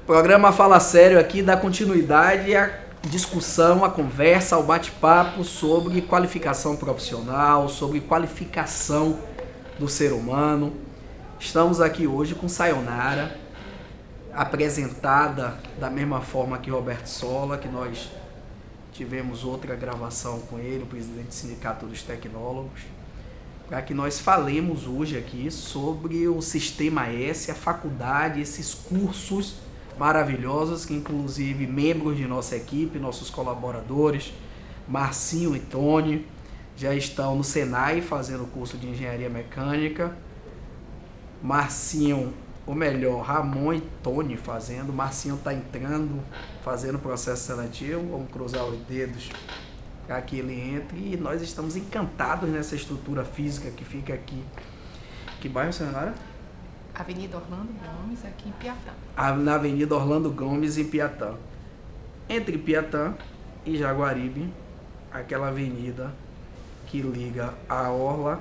Programa Fala Sério aqui dá continuidade à discussão, à conversa, ao bate-papo sobre qualificação profissional, sobre qualificação do ser humano. Estamos aqui hoje com Sayonara, apresentada da mesma forma que Roberto Sola, que nós tivemos outra gravação com ele, o presidente do Sindicato dos Tecnólogos, para que nós falemos hoje aqui sobre o Sistema S, a faculdade, esses cursos maravilhosos que inclusive membros de nossa equipe, nossos colaboradores, Marcinho e Tony, já estão no Senai fazendo o curso de Engenharia Mecânica. Marcinho, ou melhor, Ramon e Tony fazendo. Marcinho está entrando, fazendo o processo seletivo. Vamos cruzar os dedos para que ele entre. E nós estamos encantados nessa estrutura física que fica aqui. Que bairro, senhora? Avenida Orlando Gomes, aqui em Piatã. Na Avenida Orlando Gomes, em Piatã. Entre Piatã e Jaguaribe, aquela avenida que liga a Orla,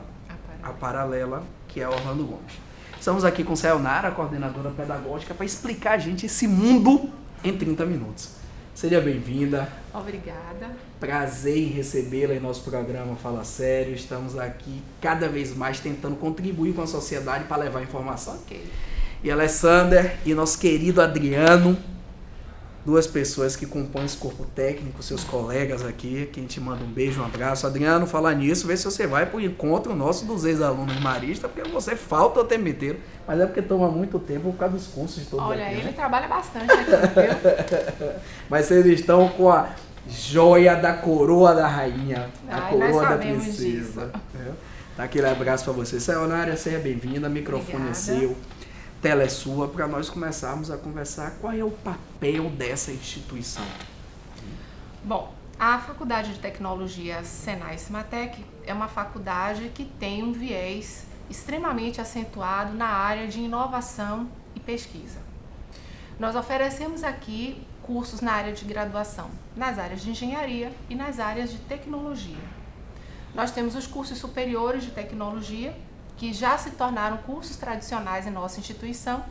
a Paralela, que é Orlando Gomes. Estamos aqui com Sayonara, coordenadora pedagógica, para explicar a gente esse mundo em 30 minutos. Seja bem-vinda. Obrigada. Prazer em recebê-la em nosso programa Fala Sério. Estamos aqui cada vez mais tentando contribuir com a sociedade para levar informação. Ok. E Alessander e nosso querido Adriano, duas pessoas que compõem esse corpo técnico, seus colegas aqui, que a gente manda um beijo, um abraço. Adriano, falar nisso, vê se você vai para o encontro nosso dos ex-alunos maristas, porque você falta o tempo inteiro, mas é porque toma muito tempo por causa dos cursos de todos. Olha, aqui, ele né? Trabalha bastante aqui, viu? Mas vocês estão com a joia da coroa da rainha, a coroa nós da sabemos princesa. disso. Tá, aquele abraço para você. Sayonara, seja bem-vinda, microfone é seu. Tela é sua, para nós começarmos a conversar qual é o papel dessa instituição. Bom, a Faculdade de Tecnologia Senai Cimatec é uma faculdade que tem um viés extremamente acentuado na área de inovação e pesquisa. Nós oferecemos aqui cursos na área de graduação, nas áreas de engenharia e nas áreas de tecnologia. Nós temos os cursos superiores de tecnologia, que já se tornaram cursos tradicionais em nossa instituição,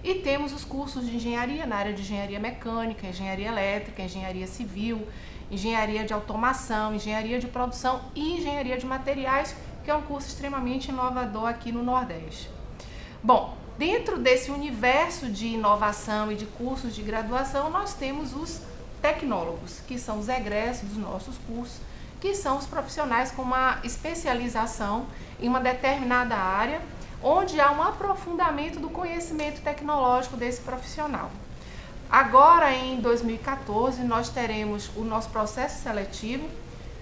e temos os cursos de engenharia na área de engenharia mecânica, engenharia elétrica, engenharia civil, engenharia de automação, engenharia de produção e engenharia de materiais, que é um curso extremamente inovador aqui no Nordeste. Bom, dentro desse universo de inovação e de cursos de graduação, nós temos os tecnólogos, que são os egressos dos nossos cursos, que são os profissionais com uma especialização em uma determinada área, onde há um aprofundamento do conhecimento tecnológico desse profissional. Agora, em 2014, nós teremos o nosso processo seletivo,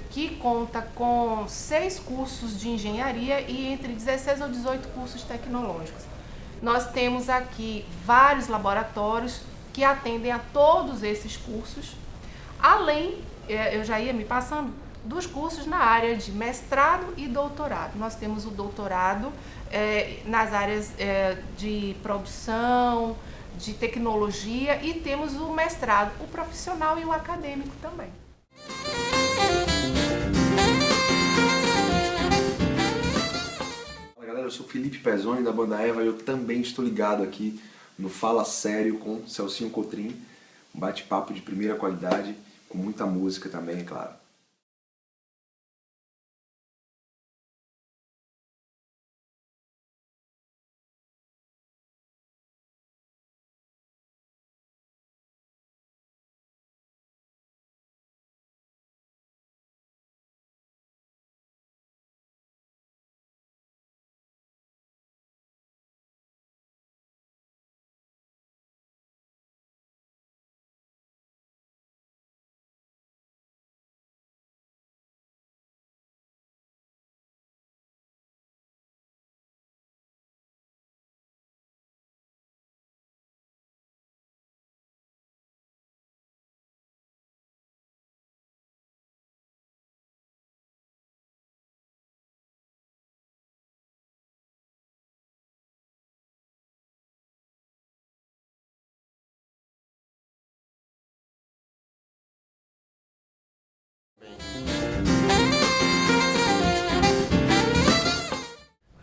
que conta com 6 cursos de engenharia e entre 16 ou 18 cursos tecnológicos. Nós temos aqui vários laboratórios que atendem a todos esses cursos, além, eu já ia me passando, dos cursos na área de mestrado e doutorado. Nós temos o doutorado nas áreas de produção, de tecnologia, e temos o mestrado, o profissional e o acadêmico também. Fala galera, eu sou Felipe Pezzoni da Banda Eva e eu também estou ligado aqui no Fala Sério com Celcinho Cotrim, um bate-papo de primeira qualidade, com muita música também, é claro.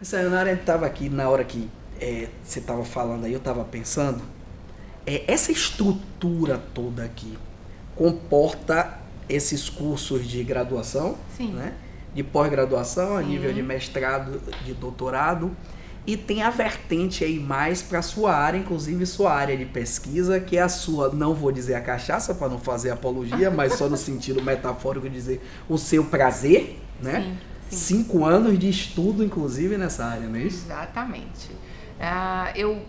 A Sayonara estava aqui na hora que você estava falando aí, eu estava pensando, essa estrutura toda aqui comporta esses cursos de graduação, Sim. né? De pós-graduação, a Sim. nível de mestrado, de doutorado, e tem a vertente aí mais para a sua área, inclusive sua área de pesquisa, que é a sua, não vou dizer a cachaça para não fazer apologia, mas só no sentido metafórico de dizer o seu prazer, né? Sim, sim. 5 anos de estudo, inclusive, nessa área, não é isso? Exatamente. Eu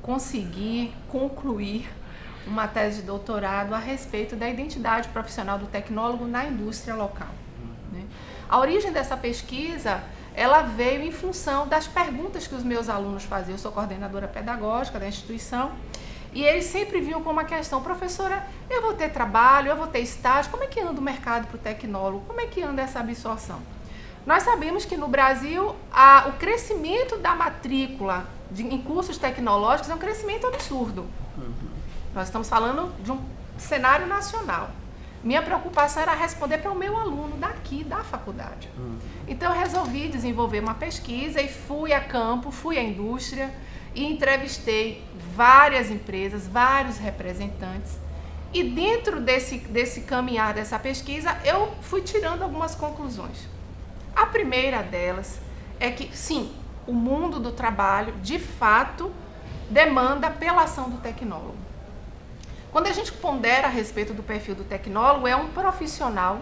consegui concluir uma tese de doutorado a respeito da identidade profissional do tecnólogo na indústria local, né? A origem dessa pesquisa, ela veio em função das perguntas que os meus alunos faziam. Eu sou coordenadora pedagógica da instituição e eles sempre vinham com uma questão: professora, eu vou ter trabalho, eu vou ter estágio, como é que anda o mercado para o tecnólogo? Como é que anda essa absorção? Nós sabemos que no Brasil o crescimento da matrícula em cursos tecnológicos é um crescimento absurdo. Nós estamos falando de um cenário nacional. Minha preocupação era responder para o meu aluno daqui, da faculdade. Então eu resolvi desenvolver uma pesquisa e fui a campo, fui à indústria e entrevistei várias empresas, vários representantes. E dentro desse caminhar dessa pesquisa, eu fui tirando algumas conclusões. A primeira delas é que, sim, o mundo do trabalho, de fato, demanda pela ação do tecnólogo. Quando a gente pondera a respeito do perfil do tecnólogo, é um profissional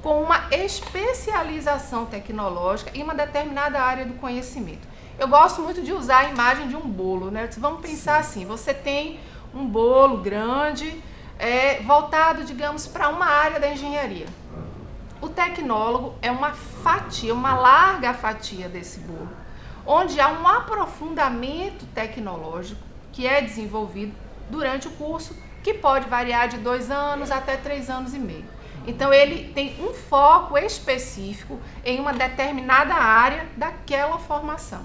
com uma especialização tecnológica em uma determinada área do conhecimento. Eu gosto muito de usar a imagem de um bolo, né? Vamos pensar assim, você tem um bolo grande, voltado, digamos, para uma área da engenharia. O tecnólogo é uma fatia, uma larga fatia desse bolo, onde há um aprofundamento tecnológico que é desenvolvido durante o curso, que pode variar de 2 anos até 3 anos e meio. Então ele tem um foco específico em uma determinada área daquela formação.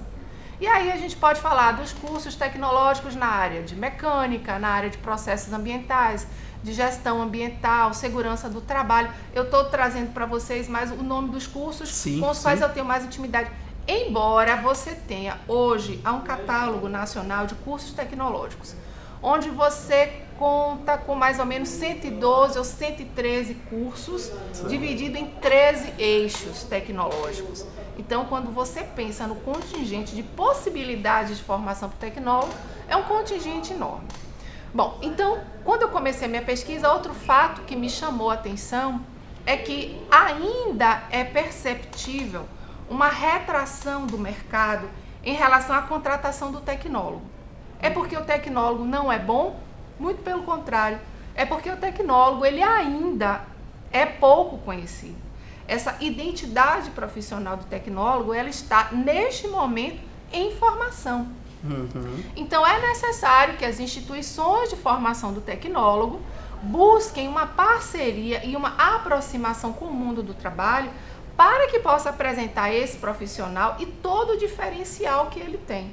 E aí a gente pode falar dos cursos tecnológicos na área de mecânica, na área de processos ambientais, de gestão ambiental, segurança do trabalho. Eu estou trazendo para vocês mais o nome dos cursos com os quais eu tenho mais intimidade. Embora você tenha hoje um catálogo nacional de cursos tecnológicos, onde você conta com mais ou menos 112 ou 113 cursos, dividido em 13 eixos tecnológicos. Então, quando você pensa no contingente de possibilidades de formação para o tecnólogo, é um contingente enorme. Bom, então, quando eu comecei a minha pesquisa, outro fato que me chamou a atenção é que ainda é perceptível uma retração do mercado em relação à contratação do tecnólogo. É porque o tecnólogo não é bom? Muito pelo contrário. É porque o tecnólogo ele ainda é pouco conhecido. Essa identidade profissional do tecnólogo, ela está, neste momento, em formação. Então, é necessário que as instituições de formação do tecnólogo busquem uma parceria e uma aproximação com o mundo do trabalho para que possa apresentar esse profissional e todo o diferencial que ele tem.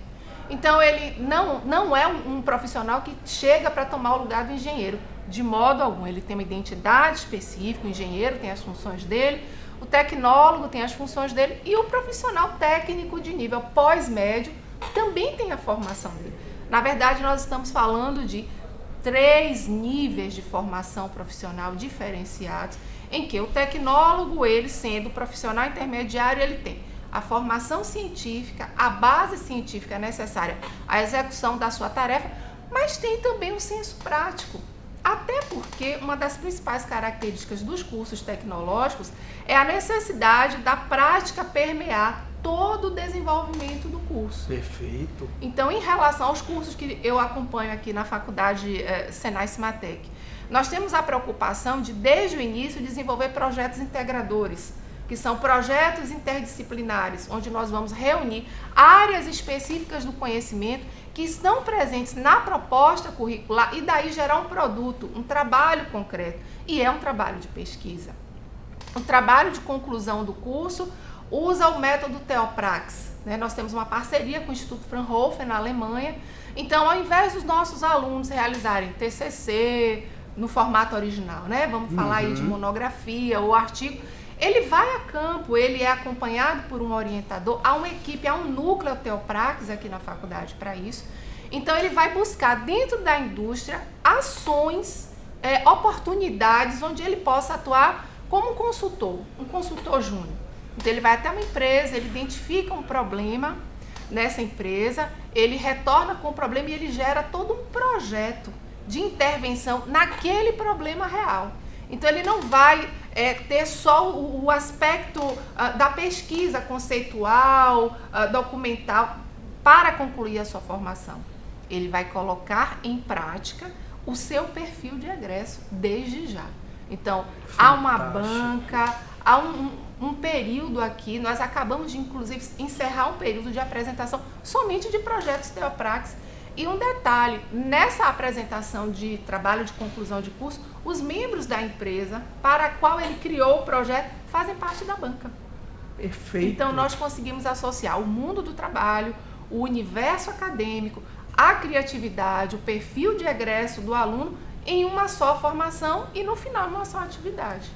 Então, ele não é um profissional que chega para tomar o lugar do engenheiro, de modo algum. Ele tem uma identidade específica, o engenheiro tem as funções dele, o tecnólogo tem as funções dele e o profissional técnico de nível pós-médio também tem a formação dele. Na verdade, nós estamos falando de 3 níveis de formação profissional diferenciados, em que o tecnólogo, ele sendo profissional intermediário, ele tem a formação científica, a base científica necessária à execução da sua tarefa, mas tem também o senso prático. Até porque uma das principais características dos cursos tecnológicos é a necessidade da prática permear todo o desenvolvimento do curso. Perfeito. Então, em relação aos cursos que eu acompanho aqui na faculdade Senai-Cimatec, nós temos a preocupação de, desde o início, desenvolver projetos integradores, que são projetos interdisciplinares, onde nós vamos reunir áreas específicas do conhecimento que estão presentes na proposta curricular e daí gerar um produto, um trabalho concreto. E é um trabalho de pesquisa. O trabalho de conclusão do curso usa o método Theoprax, né? Nós temos uma parceria com o Instituto Fraunhofer, na Alemanha. Então, ao invés dos nossos alunos realizarem TCC no formato original, né? Vamos falar aí de monografia ou artigo, ele vai a campo, ele é acompanhado por um orientador, há uma equipe, há um núcleo Theoprax aqui na faculdade para isso, Então ele vai buscar dentro da indústria ações, oportunidades onde ele possa atuar como um consultor júnior. Então ele vai até uma empresa, ele identifica um problema nessa empresa, ele retorna com o problema e ele gera todo um projeto de intervenção naquele problema real. Então ele não vai ter só o aspecto da pesquisa conceitual, documental, para concluir a sua formação. Ele vai colocar em prática o seu perfil de egresso desde já. Então, há uma banca, há um período aqui, nós acabamos de, inclusive, encerrar um período de apresentação somente de projetos Teopraxis. E um detalhe, nessa apresentação de trabalho de conclusão de curso, os membros da empresa para a qual ele criou o projeto fazem parte da banca. Perfeito. Então, nós conseguimos associar o mundo do trabalho, o universo acadêmico, a criatividade, o perfil de egresso do aluno em uma só formação e no final uma só atividade.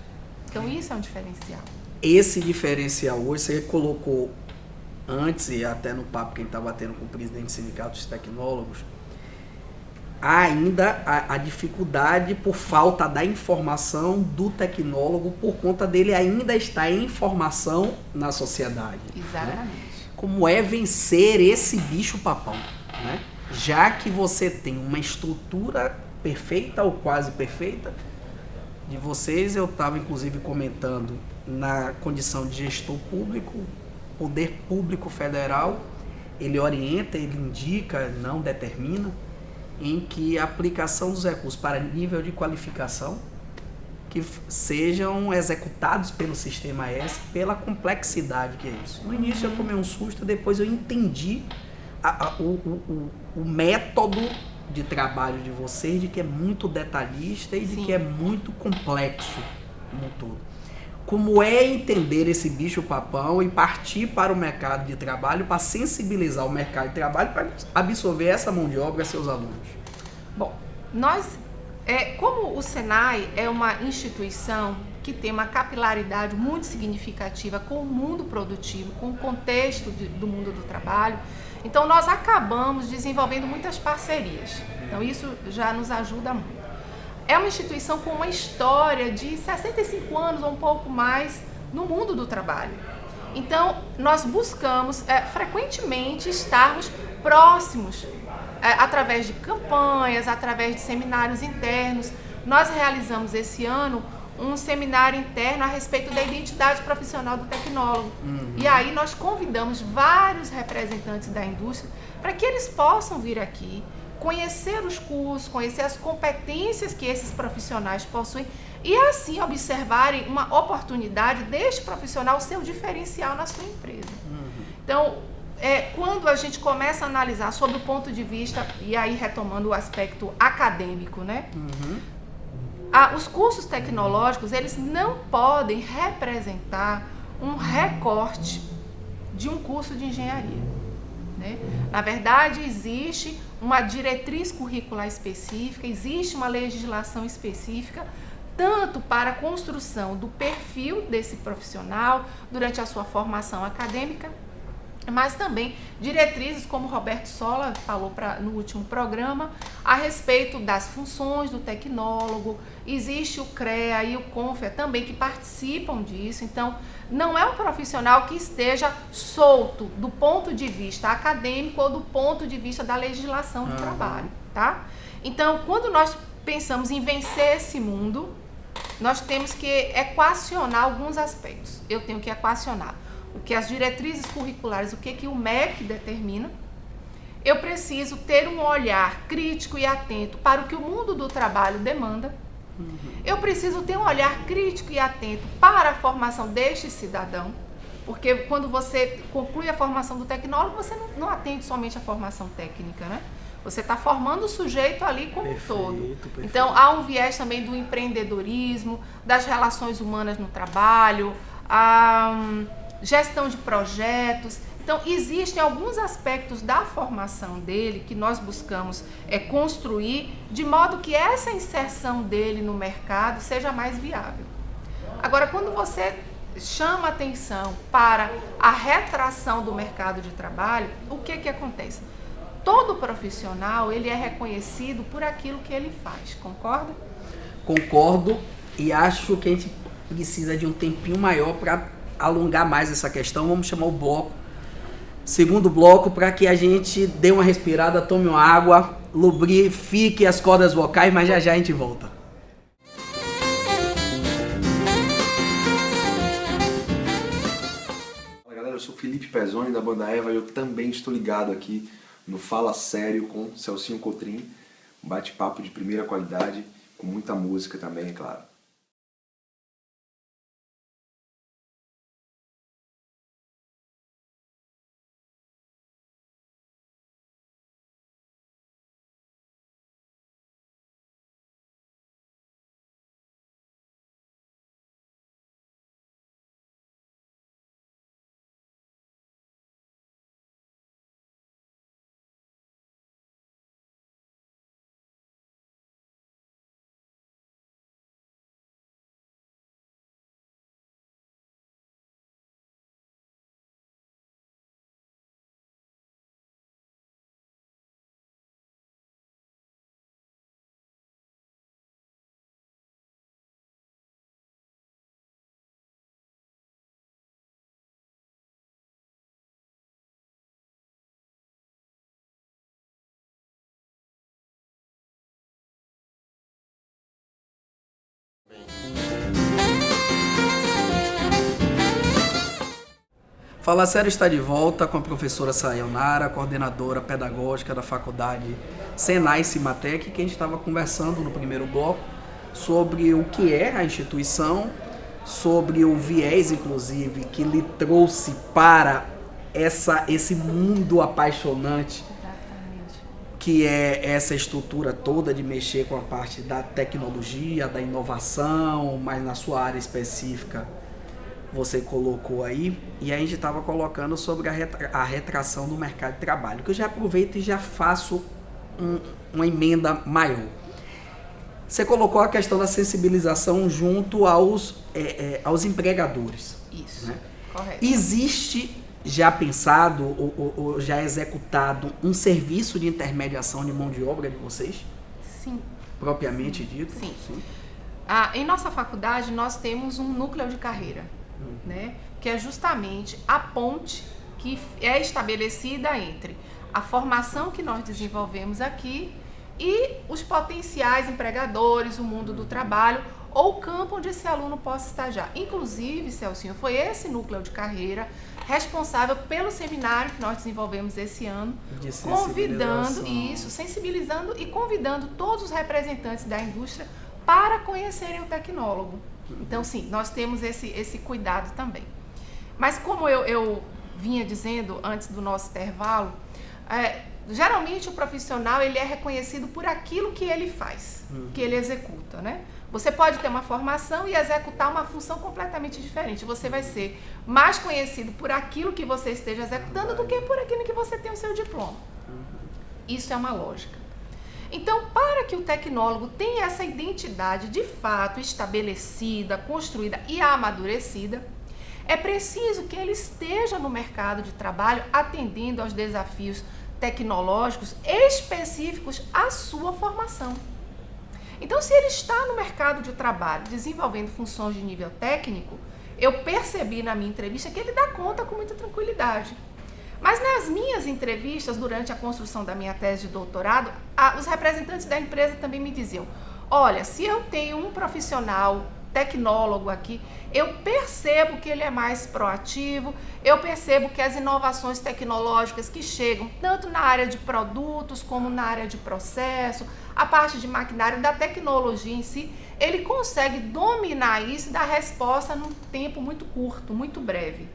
Então isso é um diferencial. Esse diferencial hoje você colocou antes e até no papo que a gente estava tendo com o presidente do Sindicato dos Tecnólogos, há ainda a dificuldade por falta da informação do tecnólogo por conta dele ainda estar em formação na sociedade. Exatamente. Né? Como é vencer esse bicho-papão, né? Já que você tem uma estrutura perfeita ou quase perfeita de vocês, eu estava inclusive comentando na condição de gestor público, poder público federal, ele orienta, ele indica, não determina, em que a aplicação dos recursos para nível de qualificação que sejam executados pelo Sistema S, pela complexidade que é isso. No início eu tomei um susto, depois eu entendi o método de trabalho de vocês, de que é muito detalhista e de que é muito complexo como todo. Como é entender esse bicho-papão e partir para o mercado de trabalho, para sensibilizar o mercado de trabalho, para absorver essa mão de obra a seus alunos? Bom, como o Senai é uma instituição que tem uma capilaridade muito significativa com o mundo produtivo, com o contexto do mundo do trabalho, então nós acabamos desenvolvendo muitas parcerias. Então isso já nos ajuda muito. É uma instituição com uma história de 65 anos ou um pouco mais no mundo do trabalho. Então, nós buscamos frequentemente estarmos próximos, através de campanhas, através de seminários internos. Nós realizamos esse ano um seminário interno a respeito da identidade profissional do tecnólogo. E aí nós convidamos vários representantes da indústria para que eles possam vir aqui, conhecer os cursos, conhecer as competências que esses profissionais possuem e assim observarem uma oportunidade deste profissional ser o diferencial na sua empresa. Então, quando a gente começa a analisar sobre o ponto de vista, e aí retomando o aspecto acadêmico, né? Os cursos tecnológicos, eles não podem representar um recorte de um curso de engenharia, né? Na verdade, existe uma diretriz curricular específica, existe uma legislação específica, tanto para a construção do perfil desse profissional durante a sua formação acadêmica, mas também diretrizes, como o Roberto Sola falou no último programa, a respeito das funções do tecnólogo. Existe o CREA e o CONFEA também que participam disso. Então, não é um profissional que esteja solto do ponto de vista acadêmico ou do ponto de vista da legislação do trabalho, tá? Então, quando nós pensamos em vencer esse mundo, nós temos que equacionar alguns aspectos. Eu tenho que equacionar o que as diretrizes curriculares, o que o MEC determina. Eu preciso ter um olhar crítico e atento para o que o mundo do trabalho demanda. Eu preciso ter um olhar crítico e atento para a formação deste cidadão, porque quando você conclui a formação do tecnólogo, você não atende somente a formação técnica, né? Você está formando o sujeito ali como um todo. Perfeito. Então, há um viés também do empreendedorismo, das relações humanas no trabalho, gestão de projetos. Então, existem alguns aspectos da formação dele que nós buscamos construir de modo que essa inserção dele no mercado seja mais viável. Agora, quando você chama atenção para a retração do mercado de trabalho, o que acontece? todo profissional ele é reconhecido por aquilo que ele faz, concorda? Concordo, e acho que a gente precisa de um tempinho maior para alongar mais essa questão. Vamos chamar o bloco, segundo bloco, para que a gente dê uma respirada, tome uma água, lubrifique as cordas vocais, mas já a gente volta. Fala galera, eu sou Felipe Pezzoni da banda Eva e eu também estou ligado aqui no Fala Sério com Celcinho Cotrim, um bate-papo de primeira qualidade, com muita música também, é claro. Fala Sério está de volta com a professora Sayonara, coordenadora pedagógica da faculdade Senai Cimatec, que a gente estava conversando no primeiro bloco sobre o que é a instituição, sobre o viés, inclusive, que lhe trouxe para esse mundo apaixonante, que é essa estrutura toda de mexer com a parte da tecnologia, da inovação, mas na sua área específica você colocou aí, e a gente estava colocando sobre a retração do mercado de trabalho, que eu já aproveito e já faço uma emenda maior. Você colocou a questão da sensibilização junto aos empregadores. Isso, né? Correto. Existe já pensado ou já executado um serviço de intermediação de mão de obra de vocês? Sim. Propriamente dito? Sim. Em nossa faculdade nós temos um núcleo de carreira, né, que é justamente a ponte que é estabelecida entre a formação que nós desenvolvemos aqui e os potenciais empregadores, o mundo do trabalho ou o campo onde esse aluno possa estagiar. Inclusive, Celcinho, foi esse núcleo de carreira responsável pelo seminário que nós desenvolvemos esse ano, sensibilizando e convidando todos os representantes da indústria para conhecerem o tecnólogo. Então, sim, nós temos esse cuidado também. Mas como eu vinha dizendo antes do nosso intervalo, geralmente o profissional ele é reconhecido por aquilo que ele faz, que ele executa, né? Você pode ter uma formação e executar uma função completamente diferente. Você vai ser mais conhecido por aquilo que você esteja executando do que por aquilo que você tem o seu diploma. Isso é uma lógica. Então, para que o tecnólogo tenha essa identidade de fato estabelecida, construída e amadurecida, é preciso que ele esteja no mercado de trabalho atendendo aos desafios tecnológicos específicos à sua formação. Então, se ele está no mercado de trabalho desenvolvendo funções de nível técnico, eu percebi na minha entrevista que ele dá conta com muita tranquilidade. Mas nas minhas entrevistas, durante a construção da minha tese de doutorado, os representantes da empresa também me diziam: olha, se eu tenho um profissional tecnólogo aqui, eu percebo que ele é mais proativo, eu percebo que as inovações tecnológicas que chegam, tanto na área de produtos como na área de processo, a parte de maquinário, da tecnologia em si, ele consegue dominar isso e dar resposta num tempo muito curto, muito breve.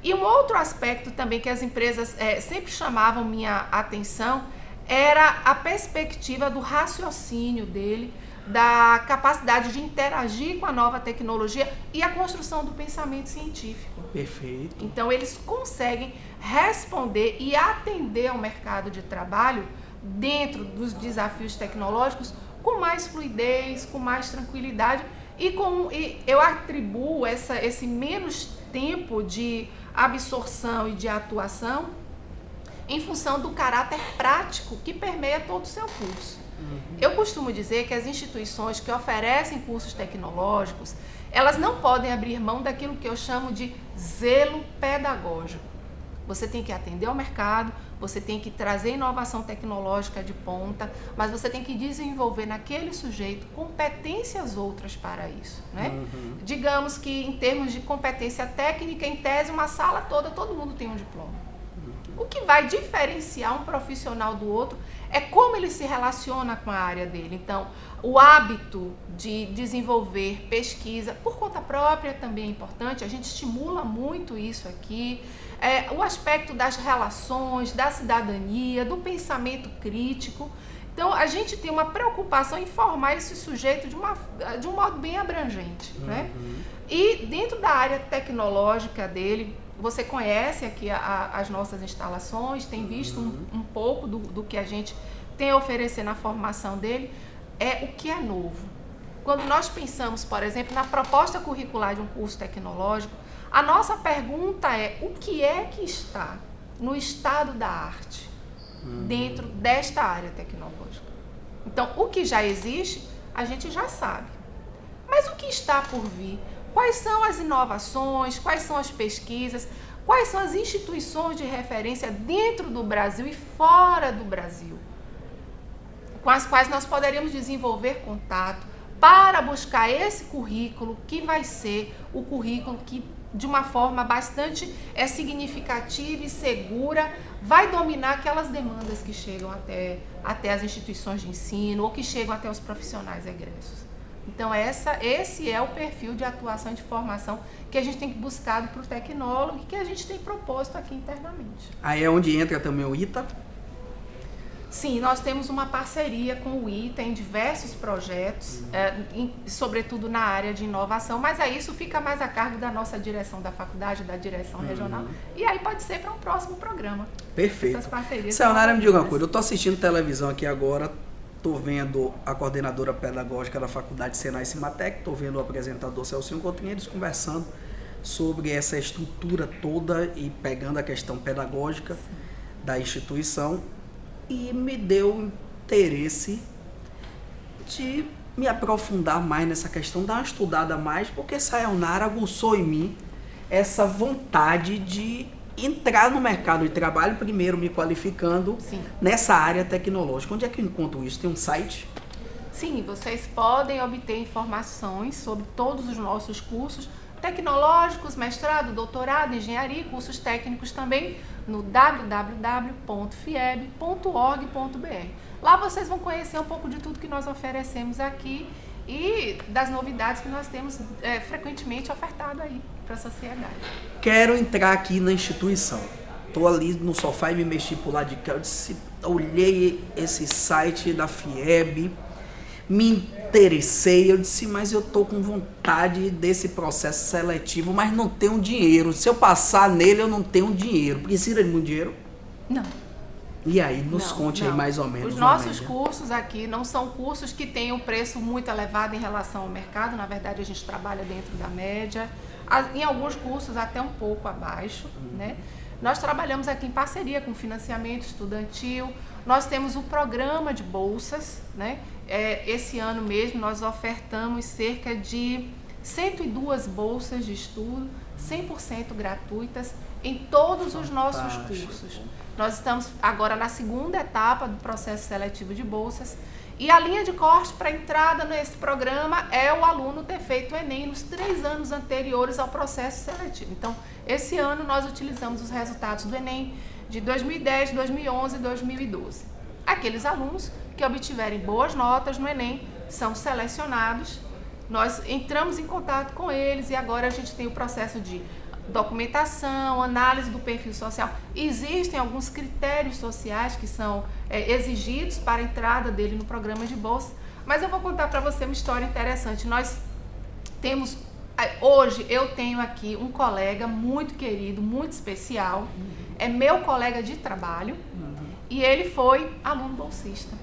E um outro aspecto também que as empresas sempre chamavam minha atenção era a perspectiva do raciocínio dele, da capacidade de interagir com a nova tecnologia e a construção do pensamento científico. Perfeito. Então, eles conseguem responder e atender ao mercado de trabalho dentro dos desafios tecnológicos com mais fluidez, com mais tranquilidade e eu atribuo esse menos tempo de absorção e de atuação em função do caráter prático que permeia todo o seu curso. Eu costumo dizer que as instituições que oferecem cursos tecnológicos, elas não podem abrir mão daquilo que eu chamo de zelo pedagógico. Você tem que atender ao mercado, você tem que trazer inovação tecnológica de ponta, mas você tem que desenvolver naquele sujeito competências outras para isso, né? Digamos que em termos de competência técnica, em tese, uma sala toda, todo mundo tem um diploma. O que vai diferenciar um profissional do outro é como ele se relaciona com a área dele. Então, o hábito de desenvolver pesquisa por conta própria também é importante, a gente estimula muito isso aqui. O aspecto das relações, da cidadania, do pensamento crítico. Então, a gente tem uma preocupação em formar esse sujeito de um modo bem abrangente, né? E dentro da área tecnológica dele, você conhece aqui as nossas instalações, tem visto um pouco do que a gente tem a oferecer na formação dele, o que é novo. Quando nós pensamos, por exemplo, na proposta curricular de um curso tecnológico, a nossa pergunta é: o que é que está no estado da arte dentro desta área tecnológica? Então, o que já existe, a gente já sabe. Mas o que está por vir? Quais são as inovações, quais são as pesquisas, quais são as instituições de referência dentro do Brasil e fora do Brasil, com as quais nós poderíamos desenvolver contato para buscar esse currículo que vai ser o currículo que, de uma forma bastante significativa e segura, vai dominar aquelas demandas que chegam até as instituições de ensino ou que chegam até os profissionais egressos. Então, esse é o perfil de atuação e de formação que a gente tem buscado para o tecnólogo e que a gente tem proposto aqui internamente. Aí é onde entra também o ITA? Sim, nós temos uma parceria com o ITA em diversos projetos, sobretudo na área de inovação, mas aí isso fica mais a cargo da nossa direção da faculdade, da direção regional, e aí pode ser para um próximo programa. Perfeito. Essas parcerias. Sayonara, me diga uma coisa, eu estou assistindo televisão aqui agora, estou vendo a coordenadora pedagógica da Faculdade Senai Cimatec, estou vendo o apresentador Celcinho Coutrinho, eles conversando sobre essa estrutura toda e pegando a questão pedagógica da instituição, e me deu interesse de me aprofundar mais nessa questão, dar uma estudada mais, porque Sayonara aguçou em mim essa vontade de entrar no mercado de trabalho, primeiro me qualificando nessa área tecnológica. Onde é que eu encontro isso? Tem um site? Sim, vocês podem obter informações sobre todos os nossos cursos tecnológicos, mestrado, doutorado, engenharia e cursos técnicos também no www.fieb.org.br. Lá vocês vão conhecer um pouco de tudo que nós oferecemos aqui e das novidades que nós temos frequentemente ofertado aí para a sociedade. Quero entrar aqui na instituição. Estou ali no sofá e me mexi por lá de cá. Eu olhei esse site da FIEB, me interessei, eu disse, mas eu tô com vontade desse processo seletivo, mas não tenho dinheiro. Se eu passar nele, eu não tenho dinheiro. Precisa de muito dinheiro? Não. E aí, nos conte aí mais ou menos. Os nossos cursos aqui não são cursos que têm um preço muito elevado em relação ao mercado. Na verdade, a gente trabalha dentro da média. Em alguns cursos até um pouco abaixo, né? Nós trabalhamos aqui em parceria com financiamento estudantil. Nós temos o programa de bolsas, né? Esse ano mesmo nós ofertamos cerca de 102 bolsas de estudo, 100% gratuitas, em todos os nossos cursos. Nós estamos agora na segunda etapa do processo seletivo de bolsas e a linha de corte para entrada nesse programa é o aluno ter feito o Enem nos 3 anos anteriores ao processo seletivo. Então, esse ano nós utilizamos os resultados do Enem de 2010, 2011 e 2012. Aqueles alunos que obtiverem boas notas no Enem são selecionados, nós entramos em contato com eles e agora a gente tem o processo de documentação, análise do perfil social. Existem alguns critérios sociais que são exigidos para a entrada dele no programa de bolsa, mas eu vou contar para você uma história interessante. Nós temos, hoje eu tenho aqui um colega muito querido, muito especial, é meu colega de trabalho e ele foi aluno bolsista.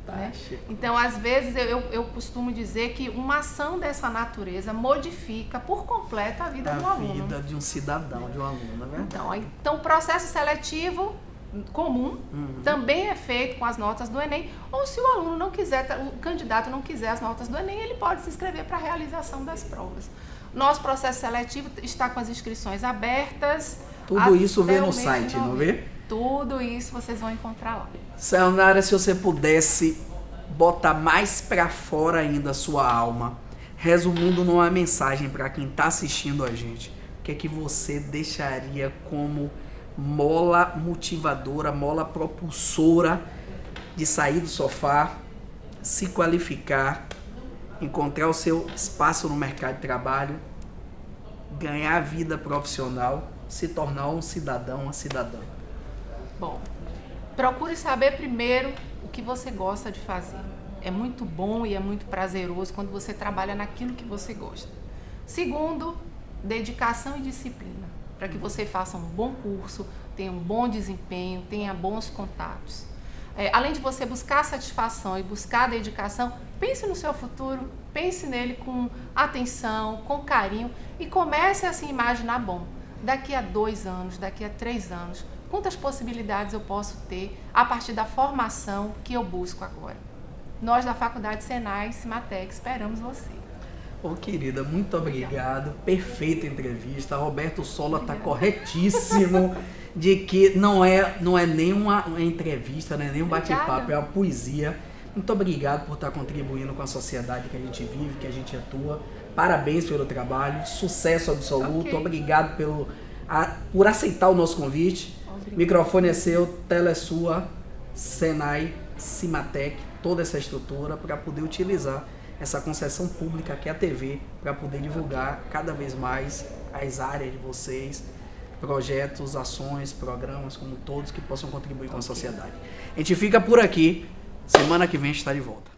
Né? Então, às vezes, eu costumo dizer que uma ação dessa natureza modifica por completo a vida do aluno. A vida de um cidadão, de um aluno, né? Então, o processo seletivo comum, também é feito com as notas do Enem, ou se o aluno não quiser, o candidato não quiser as notas do Enem, ele pode se inscrever para a realização das provas. Nosso processo seletivo está com as inscrições abertas. Tudo isso vê no site, não vê? Tudo isso vocês vão encontrar lá. Sayonara, se você pudesse botar mais para fora ainda a sua alma, resumindo numa mensagem para quem está assistindo a gente, o que é que você deixaria como mola motivadora, mola propulsora de sair do sofá, se qualificar, encontrar o seu espaço no mercado de trabalho, ganhar vida profissional, se tornar um cidadão, uma cidadã? Bom, procure saber primeiro o que você gosta de fazer. É muito bom e é muito prazeroso quando você trabalha naquilo que você gosta. Segundo, dedicação e disciplina, para que você faça um bom curso, tenha um bom desempenho, tenha bons contatos. Além de você buscar satisfação e buscar dedicação, pense no seu futuro, pense nele com atenção, com carinho e comece a se imaginar, bom, daqui a 2 anos, daqui a 3 anos, quantas possibilidades eu posso ter a partir da formação que eu busco agora. Nós da Faculdade Senai Cimatec esperamos você. Ô, querida, muito obrigado. Perfeita entrevista. Roberto Sola está corretíssimo de que não é nem uma entrevista, não é nem um bate-papo, é uma poesia. Muito obrigado por estar contribuindo com a sociedade que a gente vive, que a gente atua. Parabéns pelo trabalho, sucesso absoluto. Okay. Obrigado por aceitar o nosso convite. Obrigada. Microfone é seu, tela é sua, Senai, Cimatec, toda essa estrutura para poder utilizar essa concessão pública que é a TV, para poder divulgar cada vez mais as áreas de vocês, projetos, ações, programas, como todos que possam contribuir com a sociedade. A gente fica por aqui, semana que vem a gente está de volta.